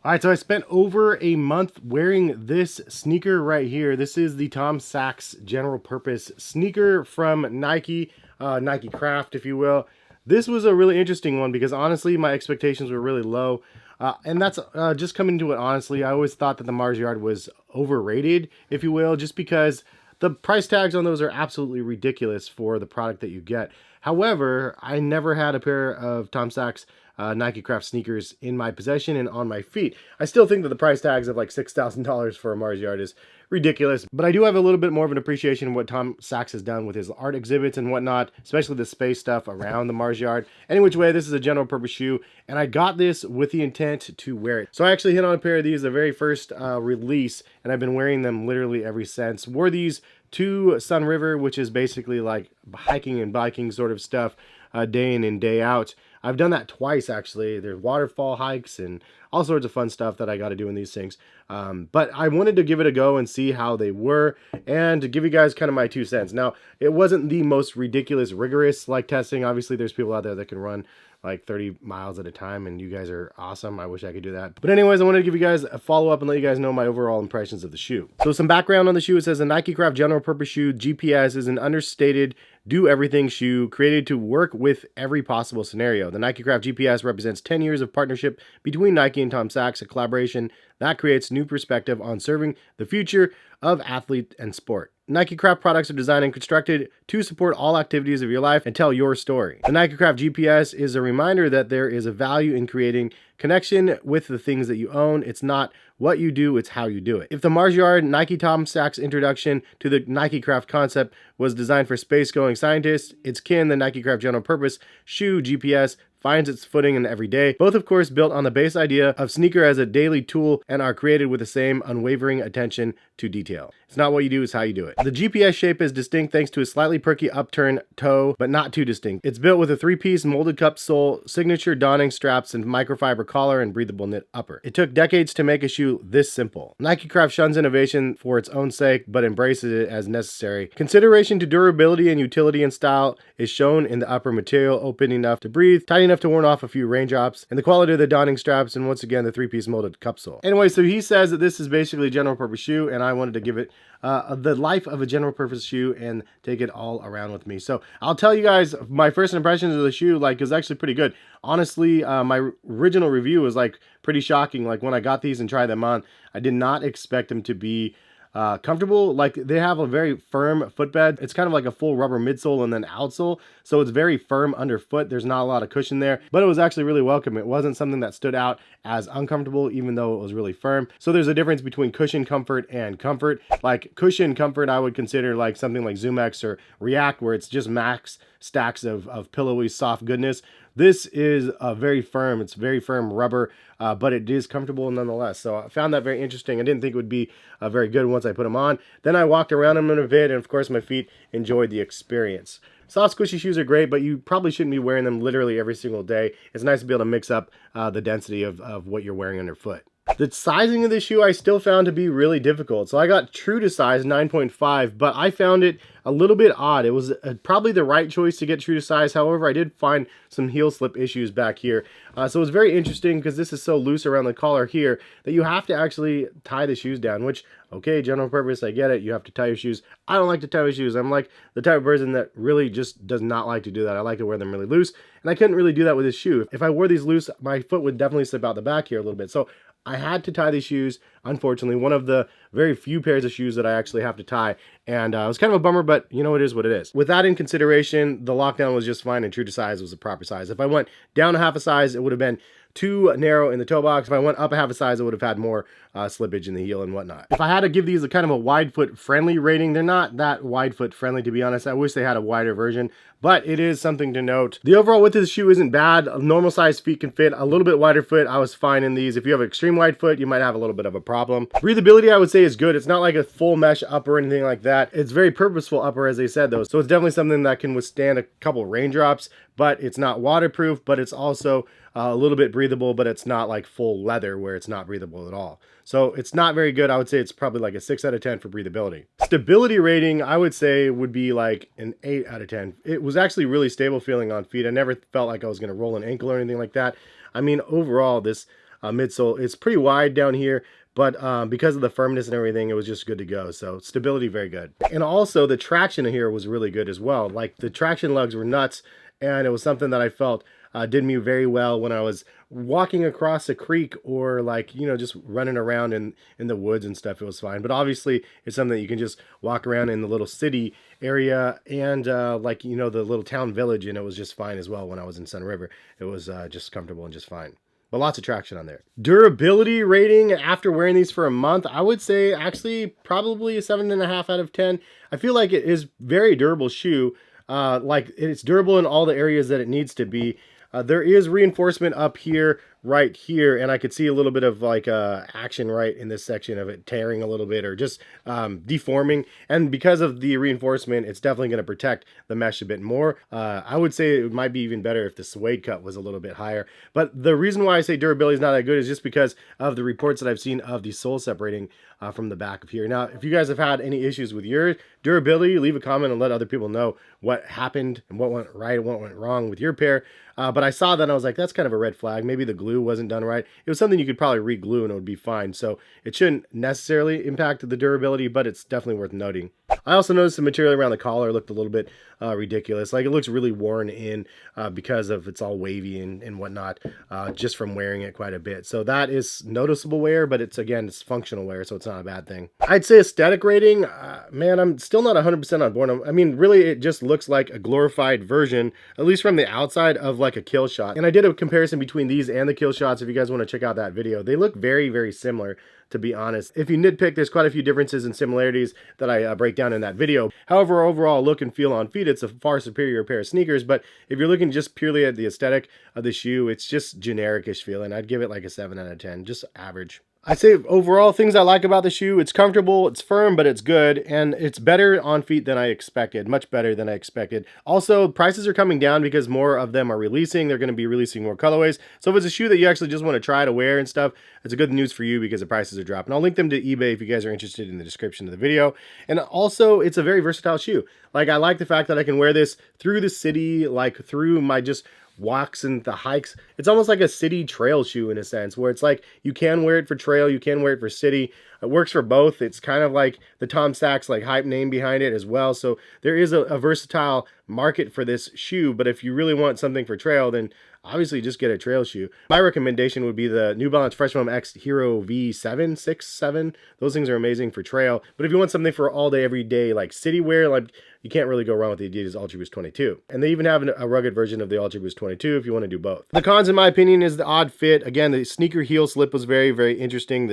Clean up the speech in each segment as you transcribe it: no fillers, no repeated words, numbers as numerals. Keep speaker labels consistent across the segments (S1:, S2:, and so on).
S1: All right, so I spent over a month wearing this sneaker right here. This is the Tom Sachs general purpose sneaker from Nike, Nike Craft, if you will. This was a really interesting one because honestly, my expectations were really low. And that's just coming to it honestly. I always thought that the Mars Yard was overrated, if you will, just because the price tags on those are absolutely ridiculous for the product that you get. However, I never had a pair of Tom Sachs Nike Craft sneakers in my possession and on my feet. I still think that the price tags of like $6,000 for a Mars Yard is ridiculous, but I do have a little bit more of an appreciation of what Tom Sachs has done with his art exhibits and whatnot, especially the space stuff around the Mars Yard. Any which way, this is a general purpose shoe, and I got this with the intent to wear it. So I actually hit on a pair of these the very first release, and I've been wearing them literally ever since. Wore these to Sun River, which is basically like hiking and biking sort of stuff, day in and day out. I've done that twice actually. There's waterfall hikes and all sorts of fun stuff that I got to do in these things. But I wanted to give it a go and see how they were and to give you guys kind of my 2 cents. Now, it wasn't the most ridiculous, rigorous like testing. Obviously, there's people out there that can run like 30 miles at a time, and you guys are awesome. I wish I could do that. But anyways, I wanted to give you guys a follow-up and let you guys know my overall impressions of the shoe. So some background on the shoe. It says a Nike Craft general purpose shoe. GPS is an understated do-everything shoe created to work with every possible scenario. The Nike Craft GPS represents 10 years of partnership between Nike and Tom Sachs, a collaboration that creates new perspective on serving the future of athlete and sport. Nike Craft products are designed and constructed to support all activities of your life and tell your story. The Nike Craft GPS is a reminder that there is a value in creating connection with the things that you own. It's not what you do, it's how you do it. If the Mars Yard Nike Tom Sachs introduction to the Nike Craft concept was designed for space-going scientists, its kin, the Nike Craft general purpose shoe GPS, finds its footing in every day. Both, of course, built on the base idea of sneaker as a daily tool and are created with the same unwavering attention to detail. It's not what you do, it's how you do it. The GPS shape is distinct thanks to a slightly perky upturned toe, but not too distinct. It's built with a 3-piece molded cup sole, signature donning straps, and microfiber collar and breathable knit upper. It took decades to make a shoe this simple. Nike Craft shuns innovation for its own sake, but embraces it as necessary. Consideration to durability and utility and style is shown in the upper material, open enough to breathe, tight enough to warn off a few raindrops, and the quality of the donning straps, and once again the 3-piece molded cup sole. Anyway, so he says that this is basically a general purpose shoe, and I wanted to give it the life of a general purpose shoe and take it all around with me. So I'll tell you guys my first impressions of the shoe, like, is actually pretty good. Honestly, my original review was like pretty shocking. Like when I got these and tried them on, I did not expect them to be comfortable. Like they have a very firm footbed. It's kind of like a full rubber midsole and then outsole, so it's very firm underfoot. There's not a lot of cushion there, but it was actually really welcome. It wasn't something that stood out as uncomfortable, even though it was really firm. So there's a difference between cushion comfort and comfort. Like cushion comfort, I would consider like something like ZoomX or React, where it's just max stacks of pillowy soft goodness. This is very firm. It's very firm rubber, but it is comfortable nonetheless. So I found that very interesting. I didn't think it would be very good once I put them on. Then I walked around them in a bit, and of course my feet enjoyed the experience. Soft squishy shoes are great, but you probably shouldn't be wearing them literally every single day. It's nice to be able to mix up the density of what you're wearing underfoot. The sizing of the shoe I still found to be really difficult. So I got true to size 9.5, but I found it a little bit odd. It was probably the right choice to get true to size. However, I did find some heel slip issues back here. So it's very interesting because this is so loose around the collar here that you have to actually tie the shoes down, which, okay, general purpose, I get it. You have to tie your shoes. I don't like to tie my shoes. I'm like the type of person that really just does not like to do that. I like to wear them really loose, and I couldn't really do that with this shoe. If I wore these loose, my foot would definitely slip out the back here a little bit. So I had to tie these shoes, unfortunately, one of the very few pairs of shoes that I actually have to tie, and it was kind of a bummer, but you know, it is what it is. With that in consideration, the lockdown was just fine, and true to size was the proper size. If I went down a half a size, it would have been too narrow in the toe box. If I went up a half a size, it would have had more slippage in the heel and whatnot. If I had to give these a kind of a wide foot friendly rating, they're not that wide foot friendly, to be honest. I wish they had a wider version, but it is something to note. The overall width of the shoe isn't bad. Normal size feet can fit. A little bit wider foot, I was fine in these. If you have an extreme wide foot, you might have a little bit of a problem. Breathability, I would say, is good. It's not like a full mesh upper or anything like that. It's very purposeful upper, as they said, though. So it's definitely something that can withstand a couple raindrops, but it's not waterproof, but it's also a little bit breathable, but it's not like full leather where it's not breathable at all. So it's not very good. I would say it's probably like a 6 out of 10 for breathability. Stability rating, I would say, would be like an 8 out of 10. It was actually really stable feeling on feet. I never felt like I was going to roll an ankle or anything like that. I mean, overall, this midsole. It's pretty wide down here, but because of the firmness and everything, it was just good to go. So stability, very good. And also the traction here was really good as well. Like the traction lugs were nuts, and it was something that I felt did me very well when I was walking across a creek, or like, you know, just running around in the woods and stuff. It was fine. But obviously it's something that you can just walk around in the little city area and like, you know, the little town village, and it was just fine as well. When I was in Sun River, it was just comfortable and just fine. But lots of traction on there. Durability rating after wearing these for a month, I would say actually probably a 7.5 out of 10. I feel like it is very durable shoe. Like it's durable in all the areas that it needs to be. There is reinforcement up here, right here, and I could see a little bit of like action right in this section of it tearing a little bit, or just deforming. And because of the reinforcement, it's definitely going to protect the mesh a bit more. I would say it might be even better if the suede cut was a little bit higher. But the reason why I say durability is not that good is just because of the reports that I've seen of the sole separating from the back of here. Now, if you guys have had any issues with your durability, leave a comment and let other people know what happened and what went right and what went wrong with your pair. But I saw that and I was like, that's kind of a red flag. Maybe the glue wasn't done right. It was something you could probably re-glue and it would be fine. So it shouldn't necessarily impact the durability, but it's definitely worth noting. I also noticed the material around the collar looked a little bit ridiculous. Like it looks really worn in because of it's all wavy and whatnot, just from wearing it quite a bit. So that is noticeable wear, but it's, again, it's functional wear, so it's not a bad thing. I'd say aesthetic rating, man, I'm still not 100% on board. I mean, really, it just looks like a glorified version, at least from the outside, of like a Killshot. And I did a comparison between these and the Killshots. If you guys want to check out that video, they look very, very similar, to be honest. If you nitpick, there's quite a few differences and similarities that I break down in that video. However, overall look and feel on feet, it's a far superior pair of sneakers. But if you're looking just purely at the aesthetic of the shoe, it's just generic-ish feeling. I'd give it like a 7 out of 10, just average. I'd say overall things I like about the shoe: it's comfortable, it's firm, but it's good, and it's better on feet than I expected, much better than I expected. Also, prices are coming down because more of them are releasing. They're going to be releasing more colorways. So if it's a shoe that you actually just want to try to wear and stuff, it's a good news for you because the prices are dropping. I'll link them to eBay if you guys are interested in the description of the video. And also, it's a very versatile shoe. Like, I like the fact that I can wear this through the city, like through my just walks and the hikes. It's almost like a city trail shoe in a sense, where it's like you can wear it for trail, you can wear it for city. It works for both. It's kind of like the Tom Sachs like hype name behind it as well. So there is a versatile market for this shoe. But if you really want something for trail, then obviously just get a trail shoe. My recommendation would be the New Balance Fresh Foam X Hero V7, 6, 7. Those things are amazing for trail. But if you want something for all day, every day, like city wear, like, you can't really go wrong with the Adidas Ultra Boost 22. And they even have a rugged version of the Ultra Boost 22 if you want to do both. The cons, in my opinion, is the odd fit. Again, the sneaker heel slip was very, very interesting.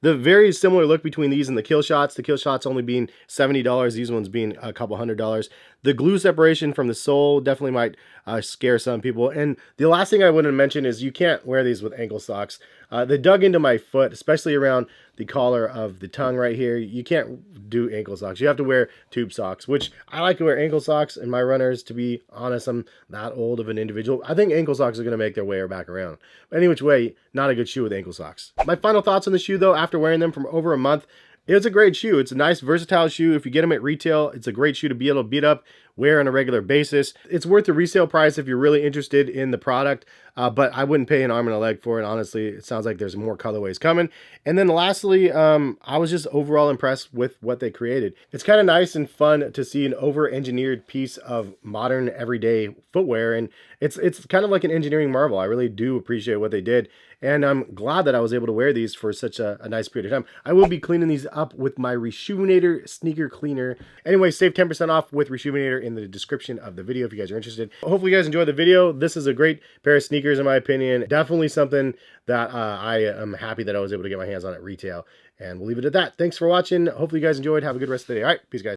S1: The very similar look between these and the Killshots. The Killshots only being $70, these ones being a couple $100. The glue separation from the sole definitely might scare some people. And the last thing I want to mention is you can't wear these with ankle socks. They dug into my foot, especially around the collar of the tongue right here. You can't do ankle socks. You have to wear tube socks, which I like to wear ankle socks in my runners. To be honest, I'm that old of an individual. I think ankle socks are going to make their way back around. But any which way, not a good shoe with ankle socks. My final thoughts on the shoe, though, after wearing them for over a month: it's a great shoe. It's a nice, versatile shoe. If you get them at retail, it's a great shoe to be able to beat up, wear on a regular basis. It's worth the resale price if you're really interested in the product, but I wouldn't pay an arm and a leg for it. Honestly, it sounds like there's more colorways coming. And then lastly, I was just overall impressed with what they created. It's kind of nice and fun to see an over-engineered piece of modern everyday footwear, and it's kind of like an engineering marvel. I really do appreciate what they did, and I'm glad that I was able to wear these for such a nice period of time. I will be cleaning these up with my Reshoevn8r sneaker cleaner. Anyway, save 10% off with Reshoevn8r in the description of the video if you guys are interested. Hopefully you guys enjoyed the video. This is a great pair of sneakers in my opinion. Definitely something that I am happy that I was able to get my hands on at retail. And we'll leave it at that. Thanks for watching. Hopefully you guys enjoyed. Have a good rest of the day. All right, peace, guys.